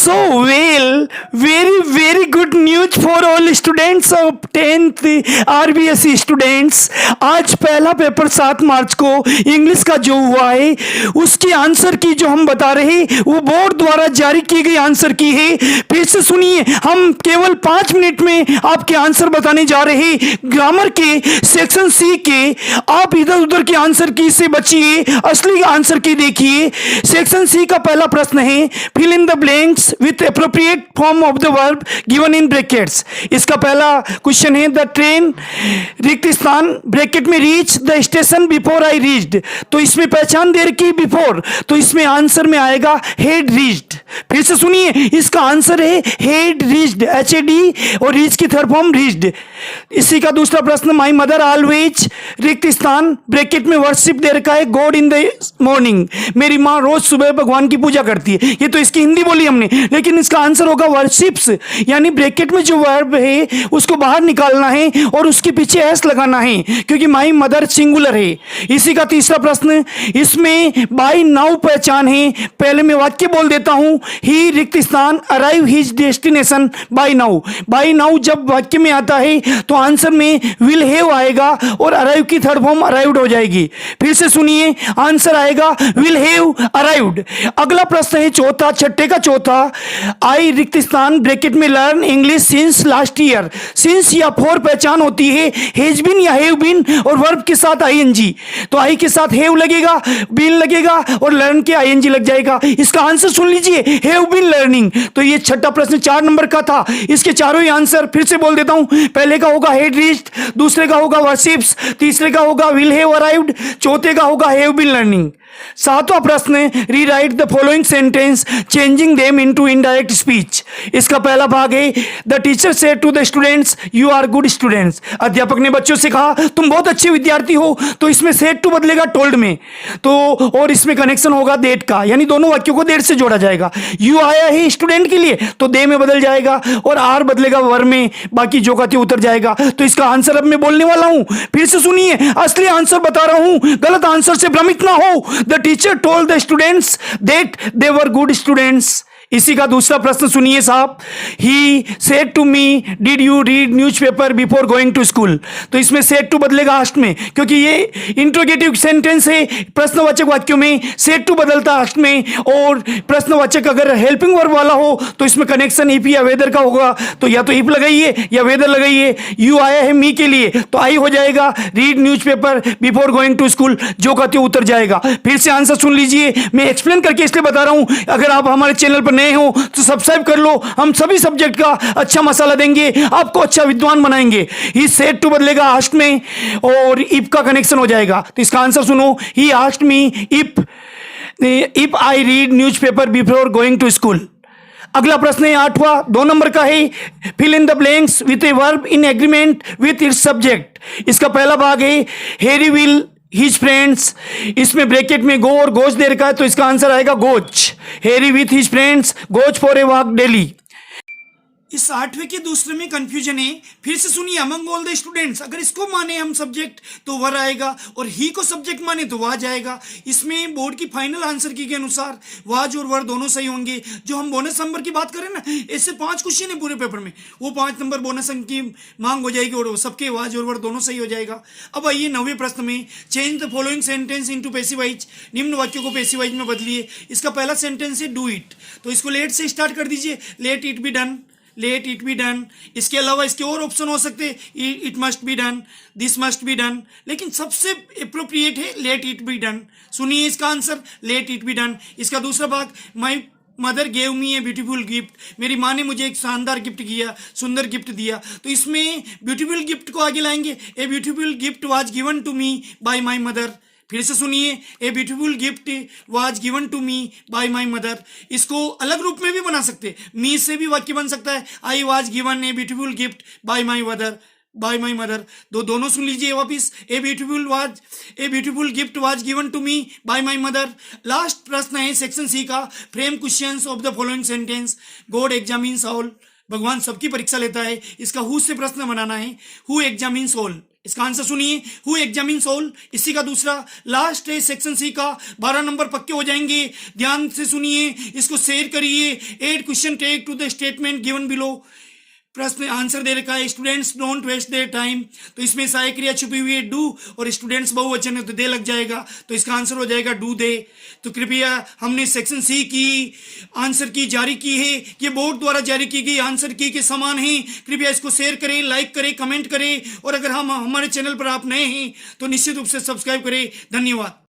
So well, very good news for all students of 10th RBSE students. आज पहला paper 7 मार्च को English का जो हुआ है उसके आंसर की जो हम बता रहे वो बोर्ड द्वारा जारी की गई आंसर की है। फिर से सुनिए, हम केवल 5 मिनट में आपके आंसर बताने जा रहे हैं। ग्रामर के सेक्शन सी के आप इधर उधर के आंसर की से बचिए, असली आंसर की देखिए। सेक्शन सी का पहला प्रश्न है, fill in the blanks with appropriate form of the verb given in brackets. इसका पहला क्वेश्चन है, द ट्रेन रिक्त स्थान ब्रैकेट में reach the station before I reached. तो इसमें पहचान दे रखी बिफोर, तो इसमें आंसर में आएगा हेड रीच्ड। फिर से सुनिए, इसका आंसर है हेड रीच्ड, HAD, और रीच की थर्ड फॉर्म रीच्ड। इसी का दूसरा प्रश्न, माई मदर ऑलवेज रिक्त स्थान ब्रैकेट में वर्शिप दे रखा है गॉड इन द मॉर्निंग। मेरी माँ रोज सुबह भगवान की पूजा करती है। ये तो इसकी हिंदी बोली हमने, लेकिन इसका आंसर होगा वर्शिप्स, यानी ब्रैकेट में जो वर्ब है उसको बाहर निकालना है और उसके पीछे एस लगाना है, क्योंकि माई मदर सिंगुलर है। इसी का तीसरा प्रश्न, इसमें बाय नाउ पहचान है। पहले मैं वाक्य बोल देता हूं, ही रिक्त स्थान arrive his destination by now. By now जब वाक्य में आता है तो आंसर में विल हैव आएगा और अराइव की थर्ड फॉर्म अराइव्ड हो जाएगी। फिर से सुनिए, आंसर आएगा विल हैव अराइव्ड। अगला प्रश्न है चौथा, छठे का चौथा, आई रिक्त स्थान ब्रैकेट में learn English since last year. Since या फॉर पहचान होती है हैज बीन या हैव बीन और वर्ब के साथ ING। तो आई के साथ हैव लगेगा, बीन लगेगा और लर्न के ING लग जाएगा। इसका आंसर सुन लीजिए, हैव बीन लर्निंग। तो ये छठा प्रश्न 4 नंबर का था। इसके चारों ही आंसर फिर से बोल देता हूं, पहले का होगा हेड रीच्ड, दूसरे का होगा वर्शिप्स, तीसरे का होगा विल हैव अराइव्ड, चौथे का होगा हैव बीन लर्निंग। सातवां प्रश्न, rewrite the following sentence changing them into indirect speech. इसका पहला भाग है, the teacher said to the students you are good students. अध्यापक ने बच्चों से कहा तुम बहुत अच्छे विद्यार्थी हो। तो इसमें सेड टू बदलेगा टोल्ड में, तो और इसमें कनेक्शन होगा देट का, यानी दोनों वाक्यों को देट से जोड़ा जाएगा। यू आया है स्टूडेंट के लिए तो दे में बदल जाएगा और आर बदलेगा वर में, बाकी जो का उतर जाएगा। तो इसका आंसर अब मैं बोलने वाला हूं। फिर से सुनिए, असली आंसर बता रहा हूं, गलत आंसर से भ्रमित ना हो। The teacher told the students that they were good students. इसी का दूसरा प्रश्न सुनिए साहब, he said to me did you read newspaper before going to school. तो इसमें सेड टू बदलेगा आस्ट में, क्योंकि ये इंट्रोगेटिव सेंटेंस है। प्रश्नवाचक वाक्यों में सेड टू बदलता आस्ट में, और प्रश्नवाचक अगर हेल्पिंग वर्ब वाला हो तो इसमें कनेक्शन इफ या वेदर का होगा। तो या तो इफ लगाइए या वेदर लगाइए। यू आया है मी के लिए तो आई हो जाएगा read newspaper before going to school, जो कहते उतर जाएगा। फिर से आंसर सुन लीजिए, मैं एक्सप्लेन करके इसलिए बता रहा हूं, अगर आप हमारे चैनल पर हो तो सब्सक्राइब कर लो। हम सभी सब्जेक्ट का अच्छा मसाला देंगे, आपको अच्छा विद्वान बनाएंगे। ही सेड टू बदलेगा आस्क्ड में और इफ का कनेक्शन हो जाएगा। तो इसका आंसर सुनो, he asked me if I read newspaper before going to school. अगला प्रश्न है 8वां, 2 नंबर का है, fill in the blanks with a verb in agreement with its subject. इसका पहला भाग है, हैरी विल हिज फ्रेंड्स। इसमें ब्रैकेट में गो और गोज दे रखा है, तो इसका आंसर आएगा goes. Harry with his friends goes for a walk daily. इस 8वें के दूसरे में कंफ्यूजन है। फिर से सुनिए, अमंग ऑल द स्टूडेंट्स, अगर इसको माने हम सब्जेक्ट तो वर आएगा, और ही को सब्जेक्ट माने तो वाज आएगा। इसमें बोर्ड की फाइनल आंसर की के अनुसार वाज और वर दोनों सही होंगे। जो हम बोनस नंबर की बात करें ना, ऐसे 5 क्वेश्चन है पूरे पेपर में, वो 5 नंबर बोनस अंक की मांग हो जाएगी और सबके वाज और वर दोनों सही हो जाएगा। अब आइए 9वें प्रश्न में, change the following sentence into passivise. निम्न वाक्यों को पैसिवाइज में बदलिए। इसका पहला सेंटेंस है डू इट, तो इसको लेट से स्टार्ट कर दीजिए, let it be done, let it be done. इसके अलावा इसके और ऑप्शन हो सकते हैं, it must be done, this must be done, लेकिन सबसे अप्रोप्रिएट है लेट इट बी डन। सुनिए इसका answer, let it be done. इसका दूसरा भाग, my mother gave me A beautiful gift. मेरी माँ ने मुझे एक शानदार गिफ्ट किया, सुंदर गिफ्ट दिया। तो इसमें ब्यूटीफुल गिफ्ट को आगे लाएंगे, a beautiful gift was given to me by my mother. फिर से सुनिए, a beautiful gift was given to me by my mother. इसको अलग रूप में भी बना सकते, मी से भी वाक्य बन सकता है, I was given a beautiful gift by my mother. दोनों सुन लीजिए वापिस, a beautiful gift was given to me by my mother. Last प्रश्न है सेक्शन सी का, frame questions of the following sentence. God examines all, भगवान सबकी परीक्षा लेता है। इसका हु से प्रश्न बनाना है, हु एग्जामिन्स ऑल। इसका आंसर सुनिए, हु एग्जामिन्स ऑल, इसी का दूसरा। लास्ट है सेक्शन सी का, 12 नंबर पक्के हो जाएंगे। ध्यान से सुनिए, इसको शेयर करिए। 8 question take to the statement given below. प्रश्न आंसर दे रखा है, students don't waste their time. तो इसमें सहायक क्रिया छुपी हुई है डू, और स्टूडेंट्स बहुवचन है तो दे लग जाएगा, तो इसका आंसर हो जाएगा डू दे। तो कृपया हमने सेक्शन सी की आंसर की जारी की है, ये बोर्ड द्वारा जारी की गई आंसर की के समान है। कृपया इसको शेयर करें, लाइक करें, कमेंट करें, और अगर हम हमारे चैनल पर आप नए हैं तो निश्चित रूप से सब्सक्राइब करें। धन्यवाद।